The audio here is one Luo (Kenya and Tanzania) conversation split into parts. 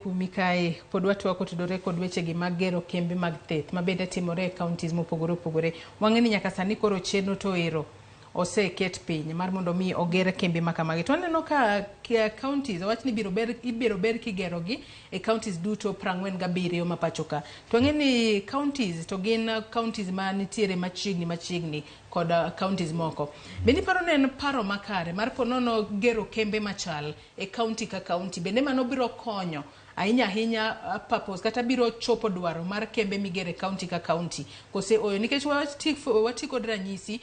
Kumikae pod watwako tudore kod wechegi mag gero kembe mag thieth mabende timore e counties mopogore opogore. Wang'e ni nyaka sani koro chenro to ero oseket piny mar mondo mi oger kembe ma kamagi. To aneno ka counties owach ni ibiro ber kigerogi e counties duto 47 ma pacho ka. To wang'e ni counties to gin counties ma nitiere machiegni kod counties moko. Bende paro ni en paro makare mar ponono gero kembe machal e county ka county. Bende mano biro konyo ahinya purpose kata biro chopo dwaro mar kembe migere county ka county. Kose oyo nikech wati kod ranyisi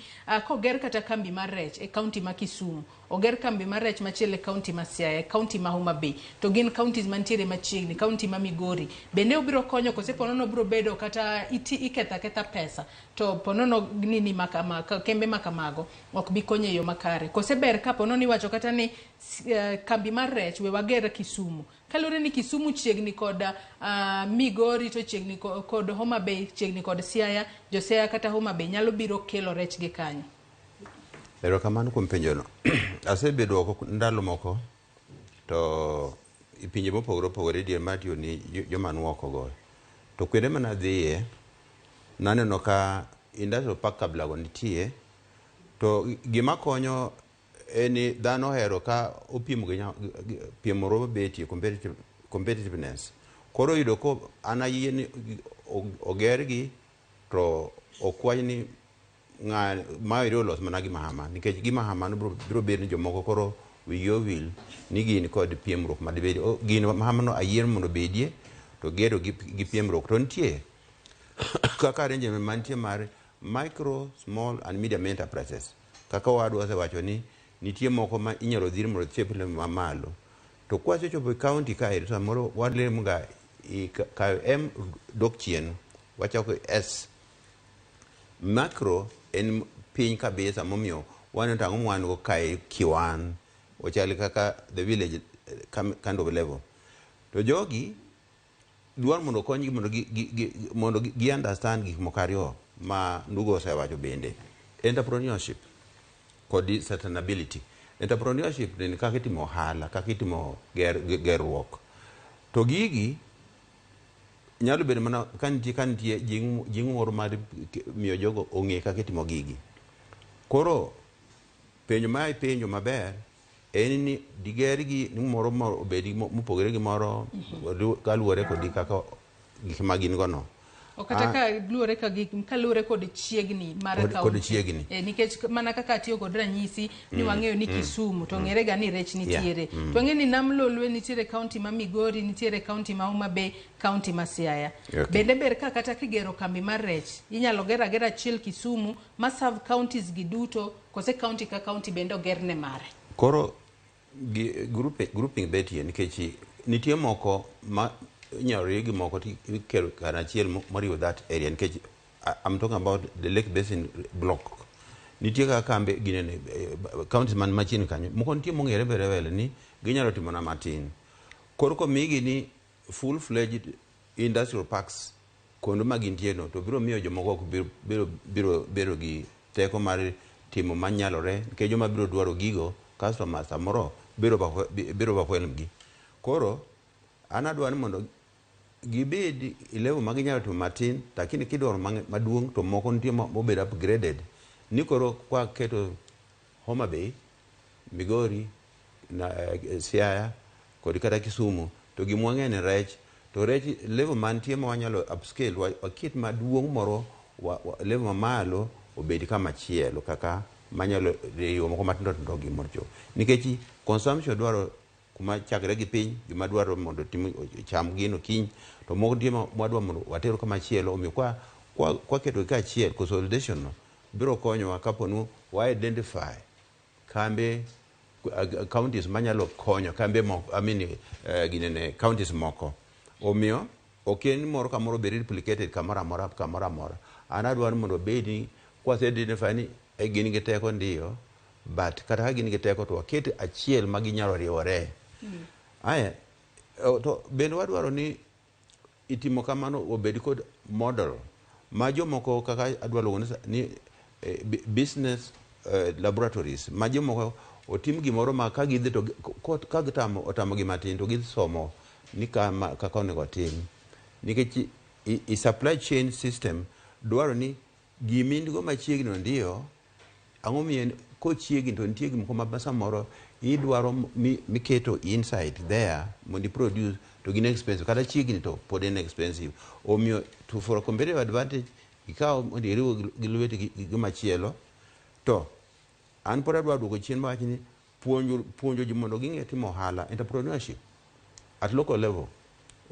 koger kata kambi mar rech e county ma Kisumu, oger kambi mar rech machielo e county ma Siaya, county ma Homa Bay, to gin counties mantiere machiegni, county ma Migori. Bende obiro konyo kose ponono biro bedo kata iketha pesa to ponono nini kembe makamago ok bi konyo e yo makare. Kose ber ka ponono iwacho kata ni kambi mar rech we wager Kisumu. Kalure ni Kisumu chiegni kod Migori to chiegni kod Homa Bay, chiegni kod Siaya, jo Siaya kata Homa Bay nyalo biro kelo rech gi kanyo. Erokamano kuom penjono. Asebedo oko ndalo moko to ipinje mopogore opogore dier matiyo ni joma nuoko go. To kwende mana dhiye naneno ka industrial park kabla go nitie to gima konyo eni dhano hero ka piemoro betie competitiveness. Koro yudo ko anayie ni ogergi to okwany ni mairo los mana gi mahama nikech gi mahama no biro bedo ni jomoko koro wiyo wil ni gin kod piemruok madibedi gin mahama no ayier mondo bedie to gero gi piemruok to nitie kaka arrangement mantie mar micro small and medium enterprises kaka wadwa osewacho ni nitie moko ma inyalo dhir mondo thieple mamalo to kwasechopo county ka ero samoro walemo ga ka M dok chien wachako S macro en piny kabisa momiyo wan tango mwan go kai kiwan ochali kaka the village kind of level to jogi dwar mondo konygi mondo gi understand gik mokario ma ndugo osewacho bende entrepreneurship kod sustainability. Entrepreneurship ni kaka itimo ohala, kaka itimo gerruok. To gigi nyalo bedo mana kantie jing moro mar miyo jogo ong'e kaka itimo gigi. Koro penjo maber en ni digergi ni moro obedi mopogore gi moro kaluwore kod kaka gik ma gin gono. Okata ka luore ka gik kalure kod chiegni mar county nikech mana kaka tiyo kod ranyisi ni wang'eyo ni Kisumu to ng'ere ga ni rech nitiere to ng'e ni Nam Lolwe nitiere county ma Migori, nitiere county ma Homa Bay, county ma Siaya. Bende ber ka kata kigero kambi mar rech inyalo gera achiel Kisumu ma serve counties gi duto kose county ka county bende ogerne mare. Koro grouping betie nikech nitie moko ma nyarigi moko tikelo kanachiel moriwo that area nikech I'm talking about the Lake Basin block. Nitie ka kambe ginene counties man machini kanyo moko nitie mong'ere berewele ni ginyalo timo na matin. Koro ko migi ni full fledged industrial parks kondo magintie no to biro miyo jomoko biro gi teko mar timo manyalore nikech joma biro dwaro gigo customers samoro biro bakwelgi. Koro anadwani mondo gibed ilevo maginyalo timo matin lakini kidwaro maduong' to moko nitie mobed upgraded ni koro kwa keto Homa Bay, Migori na Siaya kod kata Kisumu to gimwang'e rech to rech level mantie ma wanyalo upscale wakit maduong' moro level mamalo obed kama chielo kaka manyalo yo moko matindo gi morcho nikech consumption dwaro kuma chakre gi piny gima dwaro mondo cham gino kiny to moko tie mwadwa mondo watero kama chielo omiyo kwa keto ka chiel consolidation no biro konyowa kaponu wa identify kambe counties manyalo konyo kambe moko ginene counties moko omiyo oken moro kamoro be replicated kamora mora anadwaro mondo bedi kwa se identify ni gin gi teko ndiyo but kata gin gi teko to waket achiel maginyalo riwore. Aya to bende wadwaro ni itimo kamano obedi kod model ma jomoko kaka adwaro ni business laboratories ma jomoko otim gimoro ma ka gidhi to ka otamo gi matin to gisomo ni kaka onego tim nikech i supply chain system dwaro ni gimindigo machiegni ndio ang'o mien kochiegni to nitie gimoko ma samoro idwaro miketo inside there mondo produce to gin expensive kata chiegni to pod en expensive omiyo to for a competitive advantage ikaw mondo iriw gi lweti gi machielo to an pod adwaro duoko chien mawach ni puonjo ji mondo ging'e timo ohala entrepreneurship at local level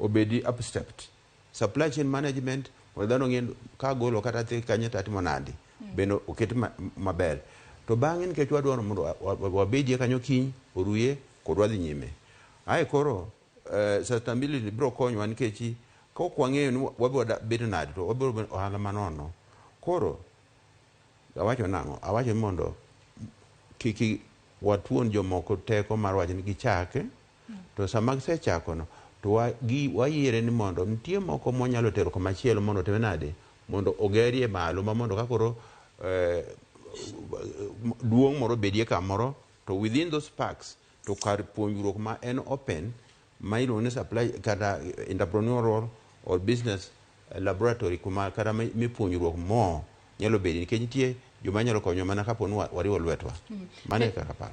obedi upstepped supply chain management mondo dhano ng'e kagolo kata dhi kanye tatimo nadi bende oket maber to bang'e nikech wadwaro mondo wabedie kanyo kiny oruye kod wadhi nyime ae koro sustainability biro konyowa nikech kok wang'eyo ni wabiro bet nadi to wabiro ohala manono koro awacho nang'o awacho ni mondo kik watuon jomoko teko mar wacho ni gichake to sama gisechako no to wayiere ni mondo nitie moko monyalo tero komachielo mondo teme nade mondo ogerie malo ma mondo kakoro duong' moro bedie kamoro to within those parks to kar puonjruok ma en open ma iluongo ni supply kata entrepreneurial or business laboratory kuma kata mipuonjruok mo nyalo bedi nikech nitie joma nyalo konyo mana kapo ni wariwo lwetwa mane kaka paro